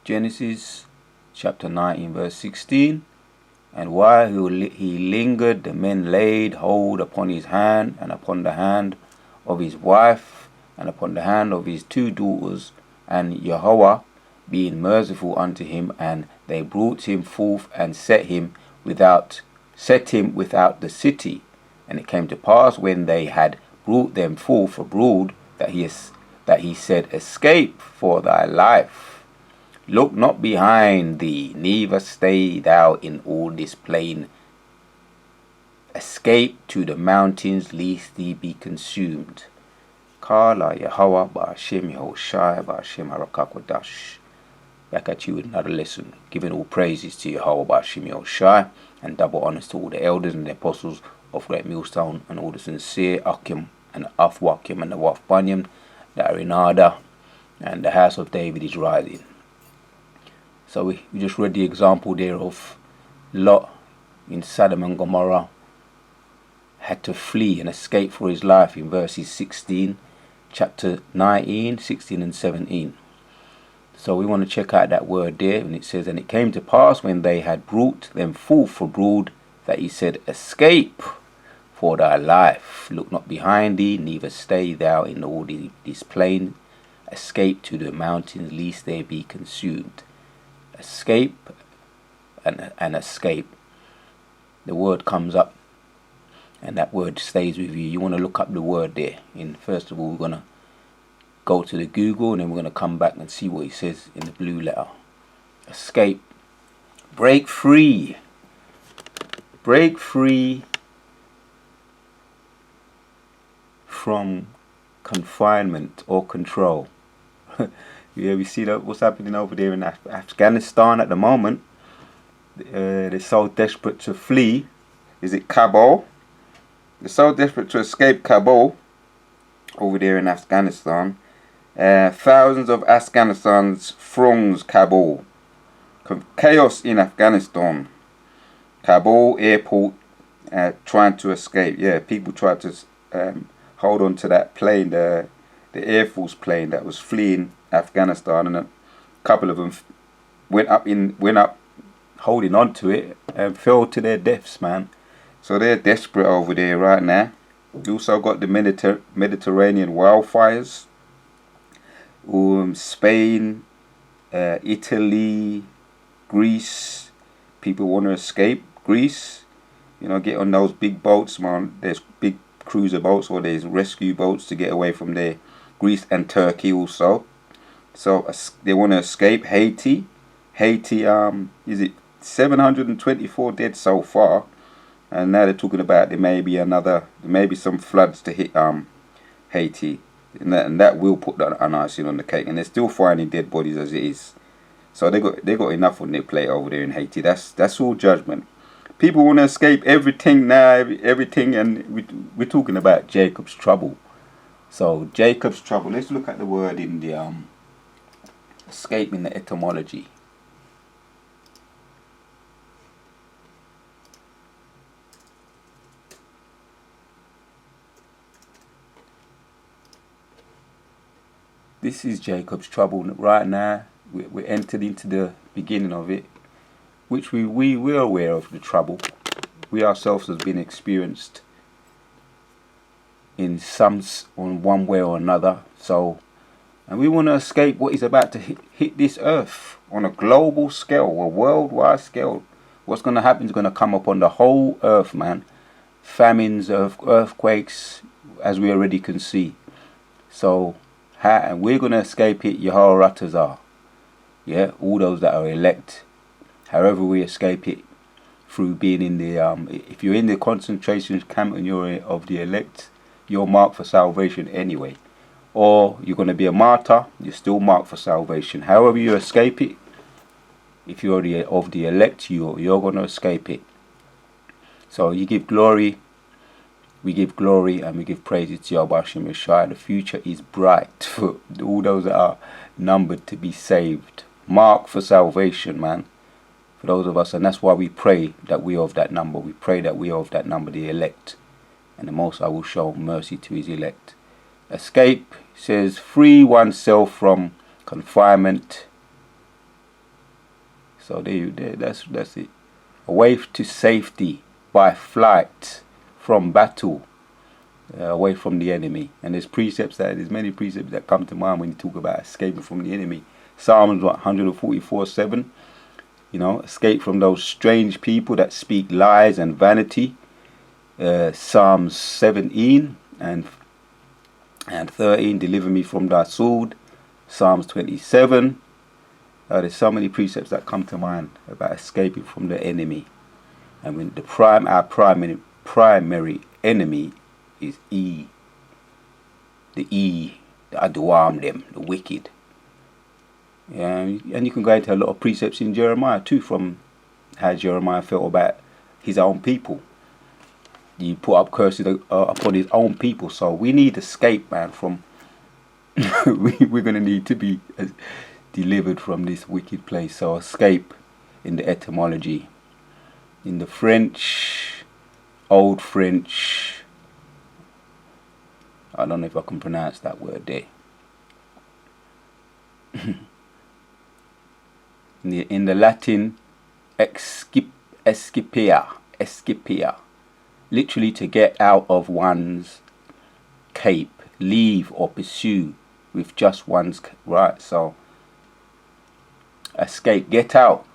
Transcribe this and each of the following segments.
Genesis chapter 19 verse 16. And while he lingered, the men laid hold upon his hand, and upon the hand of his wife, and upon the hand of his 2 daughters, and Yahweh being merciful unto him, and they brought him forth and set him without the city. And it came to pass, when they had brought them forth abroad, that he said, Escape for thy life. Look not behind thee, neither stay thou in all this plain. Escape to the mountains, lest thee be consumed. Kala Yahweh Ba'ashem Yehoshai Ba'ashem Harakakwadash. Back at you with another lesson, giving all praises to Yahweh Ba'ashem Yehoshai, and double honors to all the elders and the apostles of Great Millstone, and all the sincere Akim and the Afwakim and the Waf Banyam that are in Ada, and the house of David is rising. So we just read the example there of Lot in Sodom and Gomorrah had to flee and escape for his life in verses 16, chapter 19, 16 and 17. So we want to check out that word there, and it says, And it came to pass, when they had brought them forth abroad, that he said, Escape for thy life. Look not behind thee, neither stay thou in all this plain. Escape to the mountains, lest they be consumed. Escape and escape. The word comes up, and that word stays with you. You want to look up the word there. First of all, we're going to go to the Google, and then we're going to come back and see what it says in the blue letter. Escape. Break free. Break free from confinement or control. Yeah, we see that what's happening over there in Afghanistan at the moment. They're so desperate to flee. Is it Kabul? They're so desperate to escape Kabul over there in Afghanistan. Thousands of Afghanistan's throngs Kabul. Chaos in Afghanistan. Kabul airport, trying to escape. Yeah, people tried to hold on to that plane, the Air Force plane that was fleeing Afghanistan, and a couple of them went up holding on to it and fell to their deaths, man. So they're desperate over there right now. You also got the Mediterranean wildfires. Spain, Italy, Greece. People want to escape Greece. You know, get on those big boats, man. There's big cruiser boats, or there's rescue boats to get away from there. Greece and Turkey also. So they want to escape Haiti. Haiti, is it 724 dead so far? And now they're talking about there may be some floods to hit Haiti, and that will put an icing on the cake. And they're still finding dead bodies as it is. So they got enough on their plate over there in Haiti. That's all judgment. People want to escape everything now, everything, and we're talking about Jacob's trouble. So Jacob's trouble. Let's look at the word in the escape in the etymology. This is Jacob's trouble right now. We're entered into the beginning of it, which we were aware of the trouble. We ourselves have been experienced in on one way or another. So, and we want to escape what is about to hit this earth on a global scale, a worldwide scale. What's going to happen is going to come upon the whole earth, man. Famines, earthquakes, as we already can see. So, and we're going to escape it, Yahweh Ratazar. Yeah, all those that are elect. However we escape it, through being in the, if you're in the concentration camp and you're of the elect, you're marked for salvation anyway. Or you're going to be a martyr, you're still marked for salvation. However you escape it, if you're of the elect, you're going to escape it. So you give glory, we give glory, and we give praises to Yahweh Hashem Yeshua. The future is bright for all those that are numbered to be saved. Marked for salvation, man. For those of us, and that's why we pray that we are of that number. We pray that we are of that number, the elect. And the Most High will show mercy to his elect. Escape says free oneself from confinement So that's it. Away to safety by flight from battle, away from the enemy. And there's many precepts that come to mind when you talk about escaping from the enemy. Psalms 144:7. Escape from those strange people that speak lies and vanity. Psalms 17 and 13, deliver me from thy sword. Psalms 27. There's so many precepts that come to mind about escaping from the enemy. And when our primary enemy is the Aduam, them, the wicked. Yeah, and you can go into a lot of precepts in Jeremiah too, from how Jeremiah felt about his own people. He put up curses upon his own people. So we need escape, man, from we're going to need to be delivered from this wicked place. So escape in the etymology, in the French, Old French, I don't know if I can pronounce that word there. In the Latin, escipia, literally to get out of one's cape, leave or pursue with just one's right. So escape, get out.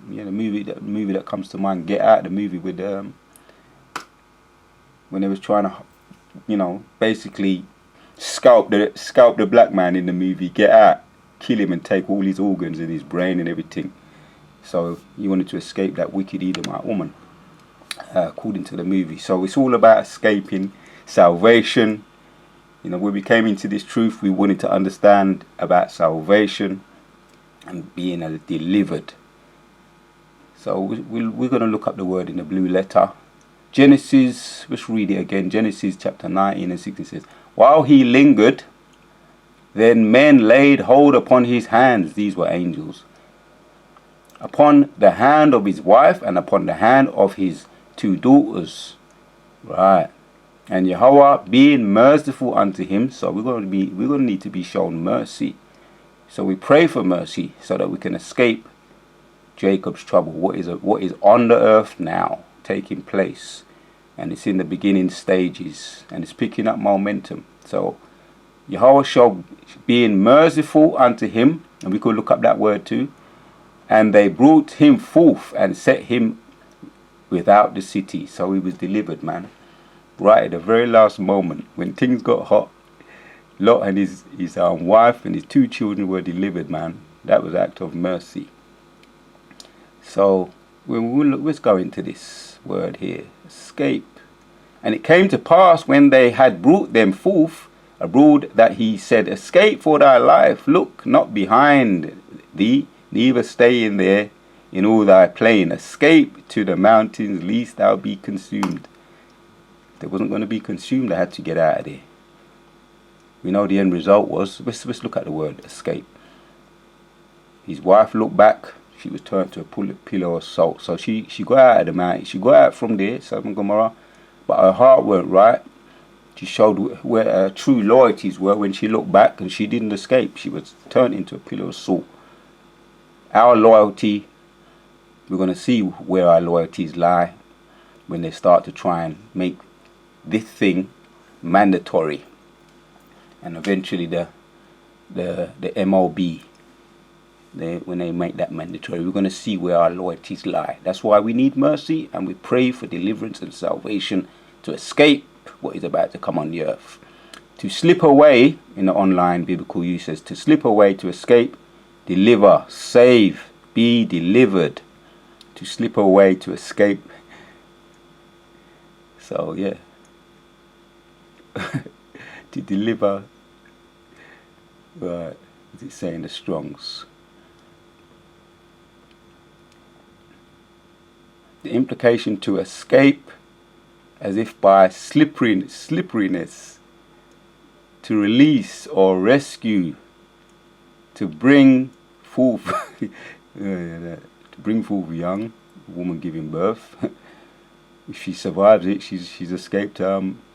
The movie that comes to mind, Get Out, the movie with when they was trying to, basically scalp the black man in the movie Get Out, kill him and take all his organs and his brain and everything. So he wanted to escape that wicked Edomite woman, according to the movie. So it's all about escaping, salvation. When we came into this truth, we wanted to understand about salvation and being delivered. So we're going to look up the word in the blue letter. Genesis, let's read it again. Genesis chapter 19 and 16 says, while he lingered, then men laid hold upon his hands, these were angels, upon the hand of his wife and upon the hand of his 2 daughters. Right. And Yahweh being merciful unto him, so we're going to need to be shown mercy. So we pray for mercy so that we can escape Jacob's trouble. What is on the earth now taking place, and it's in the beginning stages and it's picking up momentum. So Yahweh shall being merciful unto him, and we could look up that word too, and they brought him forth and set him without the city. So he was delivered, man, right at the very last moment when things got hot. Lot and his wife and his 2 children were delivered, man. That was act of mercy. So let's go into this word here, escape. And it came to pass when they had brought them forth abroad that he said, escape for thy life, look not behind thee, neither stay in there in all thy plain. Escape to the mountains, lest thou be consumed. If they wasn't going to be consumed, they had to get out of there. We know the end result was, let's look at the word escape. His wife looked back. She was turned to a pillar of salt. So she got out of the mountain. She got out from there, Sodom and Gomorrah, but her heart weren't right. She showed where her true loyalties were when she looked back, and she didn't escape. She was turned into a pillar of salt. Our loyalty, we're going to see where our loyalties lie when they start to try and make this thing mandatory, and eventually the MOB. When they make that mandatory, we're going to see where our loyalties lie. That's why we need mercy, and we pray for deliverance and salvation to escape what is about to come on the earth. To slip away, in the online biblical use, says to slip away, to escape, deliver, save, be delivered. To slip away, to escape. So yeah, to deliver. Right, as it saying the Strongs. The implication to escape, as if by slipperiness, to release or rescue, to bring forth, to bring forth young, a woman giving birth. If she survives it, she's escaped.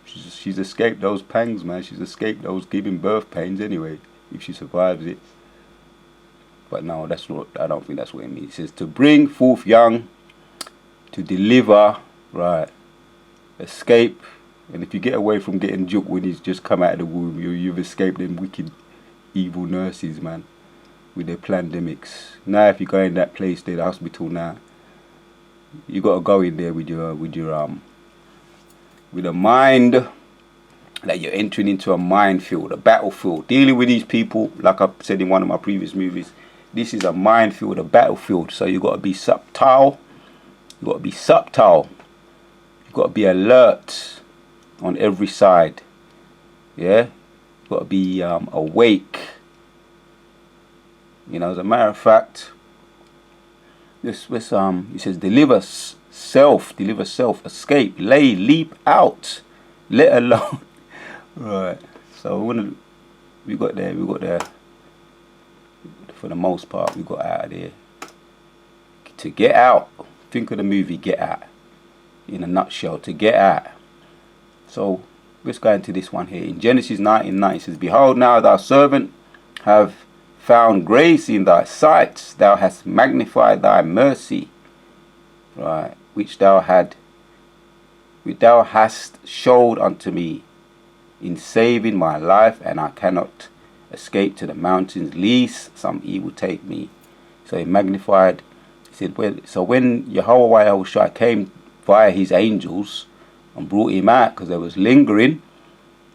She's escaped those pangs, man. She's escaped those giving birth pains anyway. If she survives it. But no, that's not, I don't think that's what it means. It says to bring forth young, to deliver, right, escape. And if you get away from getting juked when he's just come out of the womb, you've escaped them wicked, evil nurses, man, with their pandemics. Now, if you go in that place, there, the hospital now, you got to go in there with a mind that you're entering into a minefield, a battlefield, dealing with these people. Like I said in one of my previous movies, this is a minefield, a battlefield. So you got to be subtle. You got to be subtle. You got to be alert on every side. Yeah, you got to be awake. You know, as a matter of fact, this he says deliver self, escape, lay, leap out, let alone. Right. So we got there. For the most part, we got out of there. To get out. Think of the movie Get Out. In a nutshell, to get out. So let's go into this one here. In Genesis 19:9 it says, behold, now thy servant have found grace in thy sight. Thou hast magnified thy mercy, right, which thou hast showed unto me in saving my life, and I cannot escape to the mountains, lest some evil take me. So he magnified. He said, well, so when Yahweh came via his angels and brought him out, because they was lingering,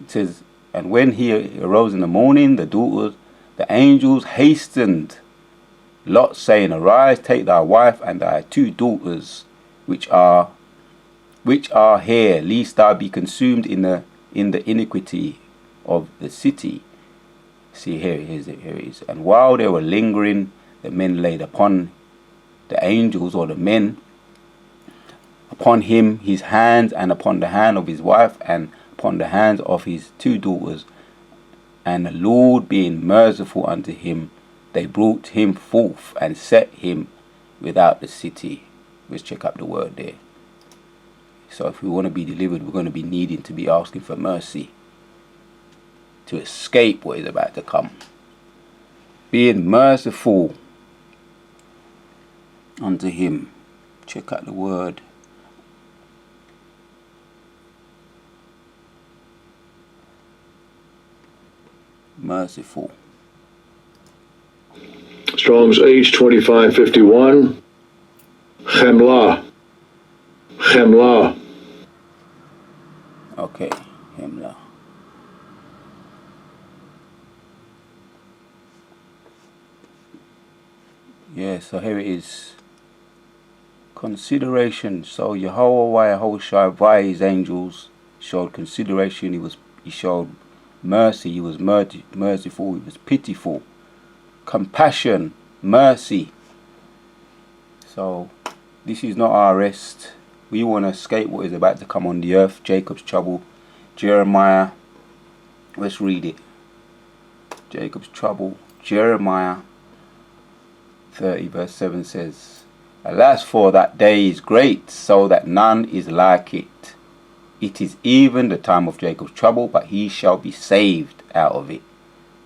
it says, and when he arose in the morning, the angels hastened Lot, saying, arise, take thy wife and thy 2 daughters, which are here, lest thou be consumed in the iniquity of the city. See, here it is. And while they were lingering, the men laid upon the angels, or the men, upon him his hands, and upon the hand of his wife, and upon the hands of his 2 daughters. And the Lord being merciful unto him, they brought him forth and set him without the city. Let's check up the word there. So if we want to be delivered, we're going to be needing to be asking for mercy to escape what is about to come. Being merciful unto him. Check out the word. Merciful. Strong's H2551. Chemla. Okay, Hemla. Yeah, so here it is. Consideration. So Yahushua via his angels showed consideration. He showed mercy. He was merciful. He was pitiful. Compassion, mercy. So this is not our rest. We want to escape what is about to come on the earth. Jacob's trouble. Jeremiah. Let's read it. Jacob's trouble. Jeremiah 30 verse 7 says, alas, for that day is great, so that none is like it. It is even the time of Jacob's trouble, but he shall be saved out of it.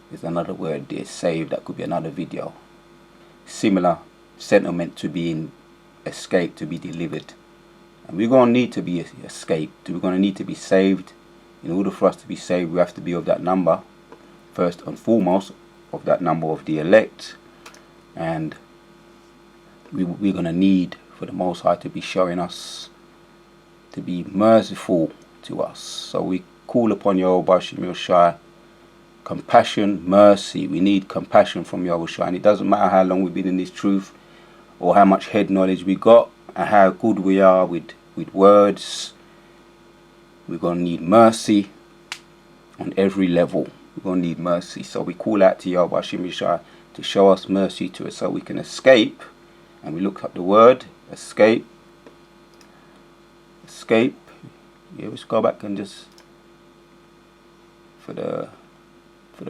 There's another word there, saved. That could be another video. Similar sentiment to being escaped, to be delivered. And we're going to need to be escaped. We're going to need to be saved. In order for us to be saved, we have to be of that number. First and foremost, of that number of the elect. And we're going to need for the Most High to be showing us, to be merciful to us. So we call upon Yahweh Shem Yoshai. Compassion, mercy. We need compassion from Yahushua. And it doesn't matter how long we've been in this truth, or how much head knowledge we got, and how good we are with words. We're going to need mercy on every level. We're going to need mercy. So we call out to Yahweh Shem Yoshai to show us mercy to us, so we can escape. And we look at the word escape. Escape. Yeah, let's go back and just for the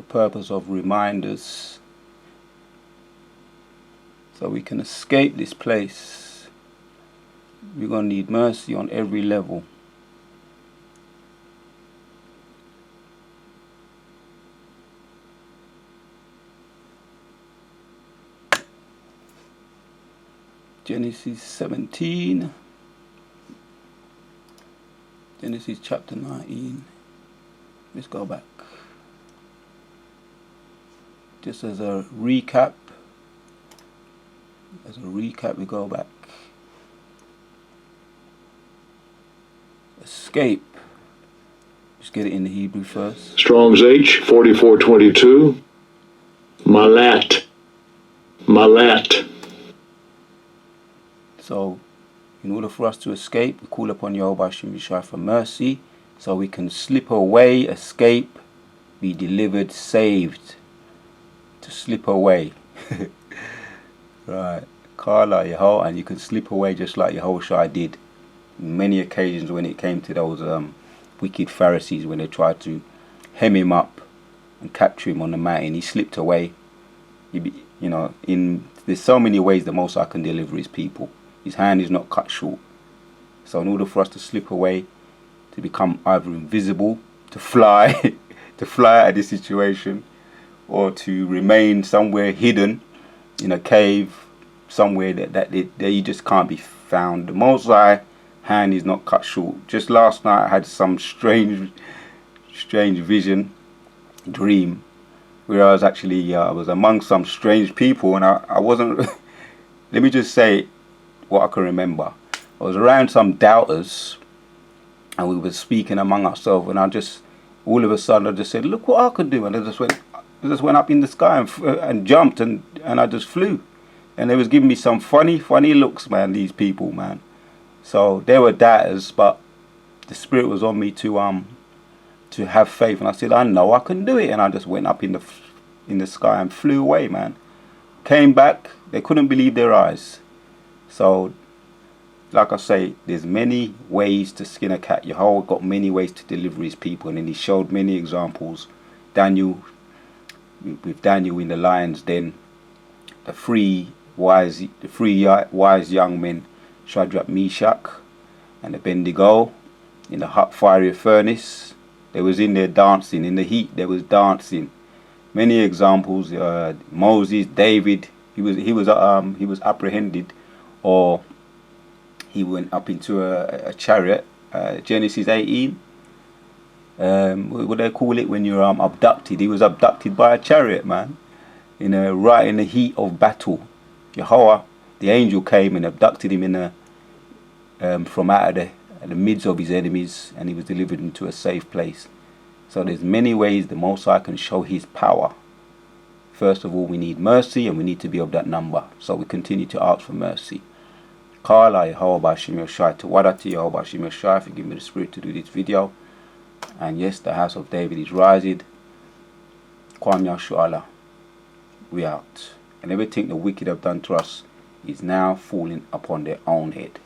purpose of reminders, so we can escape this place. We're going to need mercy on every level. Genesis 17. Genesis chapter 19. Let's go back. Just as a recap. We go back. Escape. Just get it in the Hebrew first. Strong's H 4422. Malat. So, in order for us to escape, we call upon Yahweh Hashem Yeshua for mercy, so we can slip away, escape, be delivered, saved. To slip away. Right. Kala Yahweh, and you can slip away just like Yahushua did. Many occasions when it came to those wicked Pharisees, when they tried to hem him up and capture him on the mountain, he slipped away. There's so many ways the Most High can deliver his people. His hand is not cut short. So in order for us to slip away, to become either invisible, to fly, to fly out of this situation, or to remain somewhere hidden in a cave, somewhere that you just can't be found. The Most High hand is not cut short. Just last night I had some strange vision, dream, where I was actually I was among some strange people, and I wasn't. Let me just say what I can remember. I was around some doubters, and we were speaking among ourselves, and all of a sudden I just said, "Look what I could do," and I just went up in the sky and jumped, and I just flew, and they was giving me some funny looks, man. These people, man. So they were doubters, but the Spirit was on me to have faith, and I said, I know I can do it, and I just went up in the sky and flew away, man. Came back, they couldn't believe their eyes. So, like I say, there's many ways to skin a cat. Yahweh got many ways to deliver his people, and then he showed many examples. With Daniel in the lion's den, the three wise young men, Shadrach, Meshach, and Abednego, in the hot fiery furnace. They was in there dancing. In the heat, they was dancing. Many examples. Moses, David, he was apprehended, or he went up into a chariot. Genesis 18. What do they call it when you're abducted? He was abducted by a chariot, man. Right in the heat of battle. Yahweh, the angel, came and abducted him from out of the midst of his enemies, and he was delivered into a safe place. So there's many ways the Most High can show his power. First of all, we need mercy, and we need to be of that number. So we continue to ask for mercy. Kala Yahweh Hashem Yeshua, Tawadati Yahweh Hashem Yeshua, for giving me the Spirit to do this video. And yes, the house of David is rising. Kwam Yahshua, we out. And everything the wicked have done to us is now falling upon their own head.